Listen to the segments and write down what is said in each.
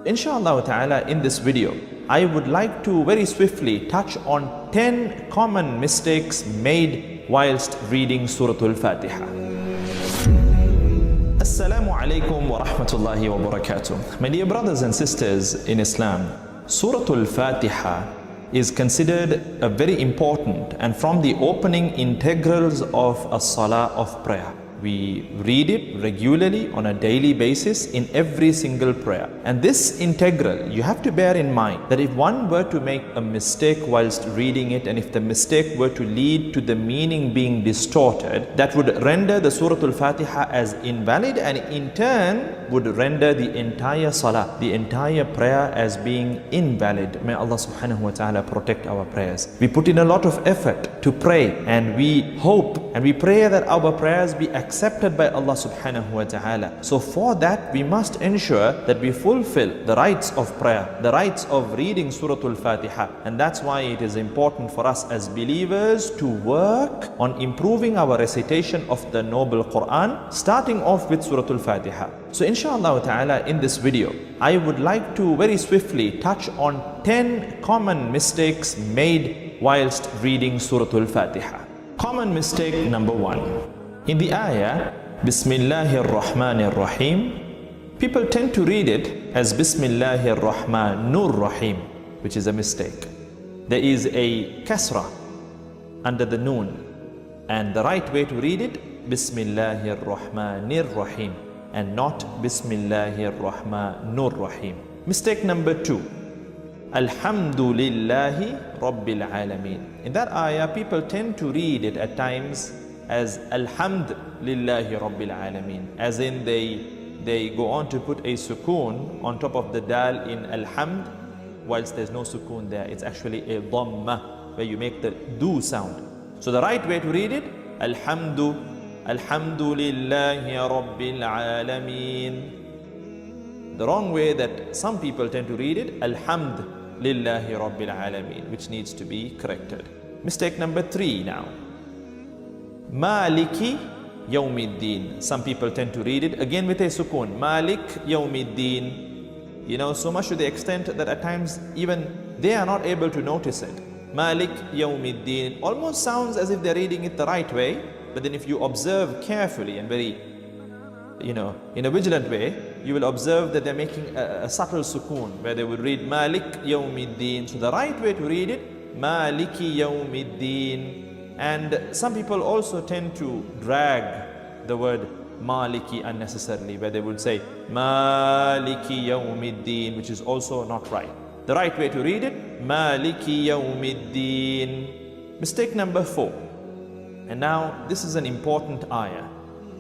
Inshallah ta'ala, in this video, I would like to very swiftly touch on 10 common mistakes made whilst reading Surah Al-Fatiha. Assalamu alaikum wa rahmatullahi wa barakatuh. My dear brothers and sisters in Islam, Surah Al-Fatiha is considered a very important and from the opening integrals of a salah of prayer. We read it regularly on a daily basis in every single prayer. And this integral, you have to bear in mind that if one were to make a mistake whilst reading it, and if the mistake were to lead to the meaning being distorted, that would render the Surah Al-Fatiha as invalid, and in turn would render the entire salah, the entire prayer, as being invalid. May Allah subhanahu wa ta'ala protect our prayers. We put in a lot of effort to pray, and we hope and we pray that our prayers be accepted by Allah subhanahu wa ta'ala. So for that, we must ensure that we fulfill the rights of prayer, the rights of reading Surah Al-Fatiha. And that's why it is important for us as believers to work on improving our recitation of the noble Quran, starting off with Surah Al-Fatiha. So inshallah ta'ala, in this video, I would like to very swiftly touch on 10 common mistakes made whilst reading Surah Al-Fatiha. Common mistake number 1. In the ayah, Bismillahir Rahmanir Rahim, people tend to read it as Bismillahir Rahmanur Rahim, which is a mistake. There is a kasra under the noon, and the right way to read it, Bismillahir Rahmanir Rahim, and not Bismillahir Rahmanur Rahim. Mistake number 2. Alhamdulillahi Rabbil Alameen. In that ayah, people tend to read it at times as Alhamdulillahi Rabbil Alameen, as in they go on to put a sukoon on top of the dal in Alhamd, whilst there's no sukoon there. It's actually a dhamma, where you make the do sound. So the right way to read it, Alhamdulillahi Rabbil Alameen. The wrong way that some people tend to read it, Alhamdulillahi Rabbil Alameen, which needs to be corrected. Mistake number 3 now. Maliki Yawmiddin. Some people tend to read it again with a sukoon. Malik Yawmiddin. You know, so much to the extent that at times even they are not able to notice it. Malik Yawmiddin almost sounds as if they're reading it the right way, but then if you observe carefully and very, in a vigilant way, you will observe that they're making a subtle sukoon, where they would read Malik Yawmiddin. So the right way to read it, Maliki Yawmiddin. And some people also tend to drag the word Maliki unnecessarily, where they would say Maliki Yawmiddin, which is also not right. The right way to read it, Maliki Yawmiddin. Mistake number 4. And now this is an important ayah,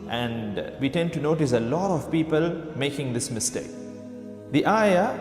and we tend to notice a lot of people making this mistake. The ayah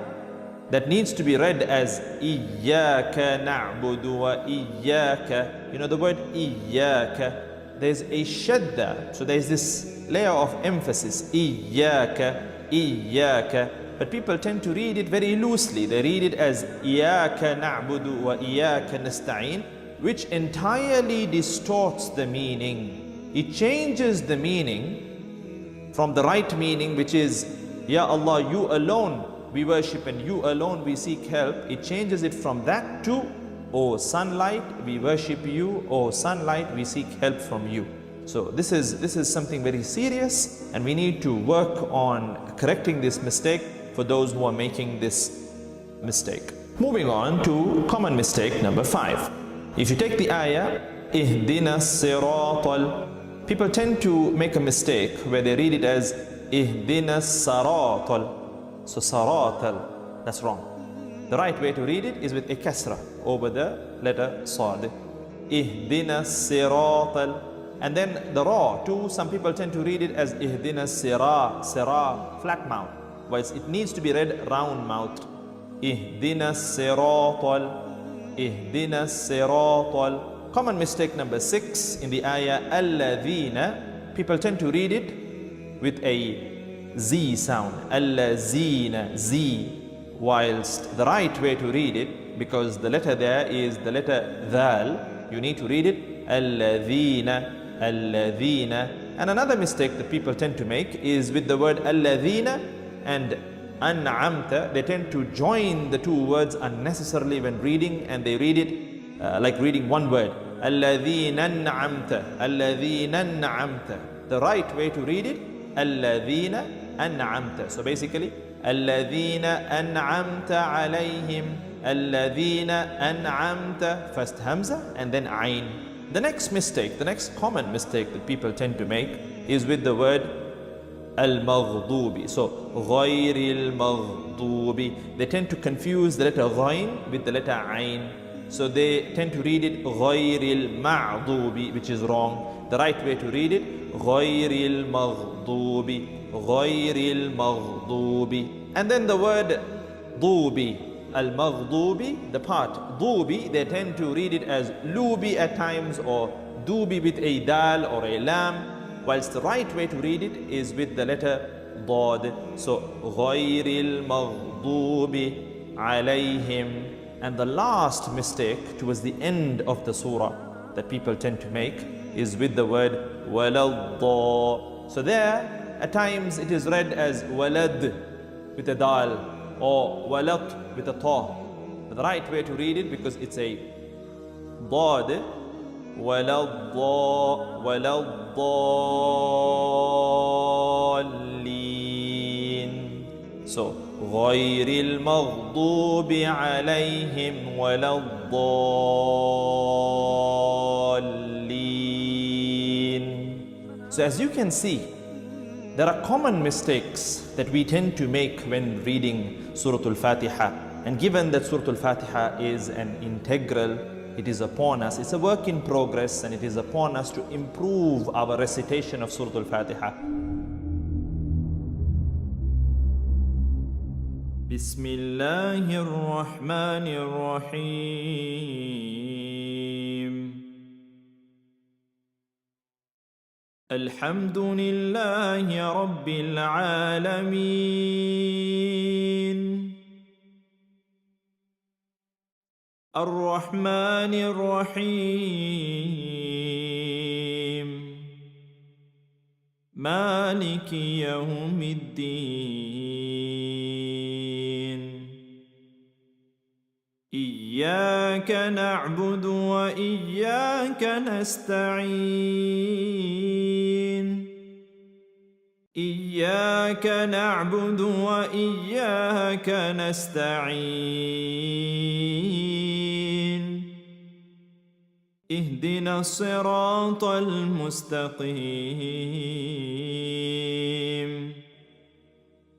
that needs to be read as Iyyaka na'budu wa Iyyaka. You know the word Iyyaka, there's a shadda, so there's this layer of emphasis, Iyyaka, Iyyaka. But people tend to read it very loosely. They read it as Iyyaka na'budu wa Iyyaka nasta'in, which entirely distorts the meaning. It changes the meaning from the right meaning, which is Ya Allah, you alone we worship and you alone we seek help. It changes it from that to, O sunlight, we worship you, O sunlight, we seek help from you. So this is something very serious, and we need to work on correcting this mistake for those who are making this mistake. Moving on to common mistake number 5. If you take the ayah, Ihdina siratal, people tend to make a mistake where they read it as Ihdina saratal. So saratal, that's wrong. The right way to read it is with a kasra over the letter sad. Ihdina siratal. And then the ra too, some people tend to read it as Ihdina sirah, sirah, flat mouth, whilst it needs to be read round mouth. Ihdina siratal, Ihdina siratal. Common mistake number 6 in the ayah, Alladhina, people tend to read it with a Z sound, Allazina, Z, whilst the right way to read it, because the letter there is the letter Dhal, you need to read it Alladhina, Alladhina. And another mistake that people tend to make is with the word Alladhina, and an'amta, they tend to join the two words unnecessarily when reading, and they read it like reading one word. الَّذِينَ أَنْعَمْتَ الَّذِينَ أَنْعَمْتَ. The right way to read it, الَّذِينَ أَنْعَمْتَ. So basically, الَّذِينَ أَنْعَمْتَ عَلَيْهِمْ الَّذِينَ أَنْعَمْتَ. First Hamza and then Ayn. The next mistake, the next common mistake that people tend to make is with the word al-maghdubi. So غَيْرِ الْمَغْضُوبِ. They tend to confuse the letter Ghain with the letter Ayn. So they tend to read it غَيْرِ الْمَعْضُوبِ, which is wrong. The right way to read it, غَيْرِ الْمَغْضُوبِ غَيْرِ الْمَغْضُوبِ. And then the word ضُوبِ, al-maghdubi, the part dubi, they tend to read it as lubi at times, or dubi with a dal or a lam, whilst the right way to read it is with the letter dad. So ghayril maghdubi alayhim. And the last mistake towards the end of the surah that people tend to make is with the word waladda. So there at times it is read as walad with a dal, or walat with a ta. But the right way to read it, because it's a dad, waladdallin. So ghayril maghdubi alayhim waladdallin. So as you can see, there are common mistakes that we tend to make when reading Surah Al-Fatiha. And given that Surah Al-Fatiha is an integral, it is upon us, it's a work in progress, and it is upon us to improve our recitation of Surah Al-Fatiha. Bismillahir Rahmanir Rahim. Alhamdulillahi Rabbil Alameen. Ar-Rahmanir Rahim. Maliki Yawmiddin. Iyyaka na'budu wa iyyaka nasta'in. إياك نعبد وإياك نستعين. اهدنا الصراط المستقيم.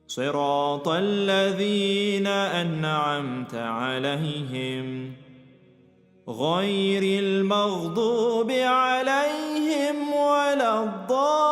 صراط الذين أنعمت عليهم غير المغضوب عليهم ولا الضالين.